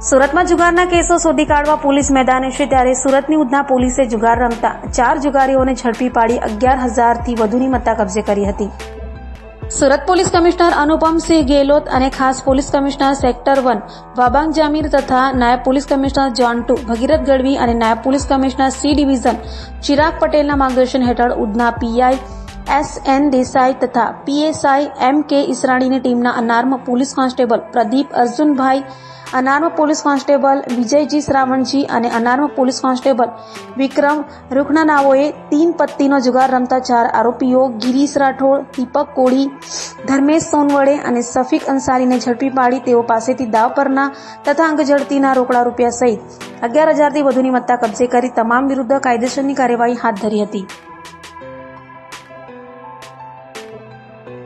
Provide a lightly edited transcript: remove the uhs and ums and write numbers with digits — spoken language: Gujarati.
સુરતમાં જુગારના કેસો શોધી કાઢવા પોલીસ મેદાને છે, ત્યારે સુરતની ઉધના પોલીસે જુગાર રમતા 4 જુગારીઓને ઝડપી પાડી 11,000થી વધુની મત્તા કબજે કરી હતી. સુરત પોલીસ કમિશનર અનુપમસિંહ ગેહલોત અને ખાસ police commissioner sector 1 Wabang Jamir તથા નાયબ પોલીસ કમિશનર ઝોન 2 ભગીરથ ગઢવી અને નાયબ police commissioner C division Chirag પટેલના માર્ગદર્શન હેઠળ ઉધના પીઆઈ એસ.એન. દેસાઈ તથા પીએસઆઈ એમ.કે. ઈસરાણીની ટીમના unarmed police constable Pradeep Arjunbhai, unarmed police constable Vijayji Shravanji અને અનાર્મ પોલીસ કોન્સ્ટેબલ વિક્રમ રૂખનાનાઓએ 3 પત્તીનો જુગાર રમતા 4 આરોપીઓ ગિરીશ રાઠોડ, દીપક કોળી, ધર્મેશ સોનવડે અને સફીક અંસારીને ઝડપી પાડી તેઓ પાસેથી દાવ પરના તથા અંગઝડતીના રોકડા રૂપિયા સહિત 11,000થી વધુની મત્તા કબજે કરી તમામ વિરુદ્ધ કાયદેસરની કાર્યવાહી હાથ ધરી હતી.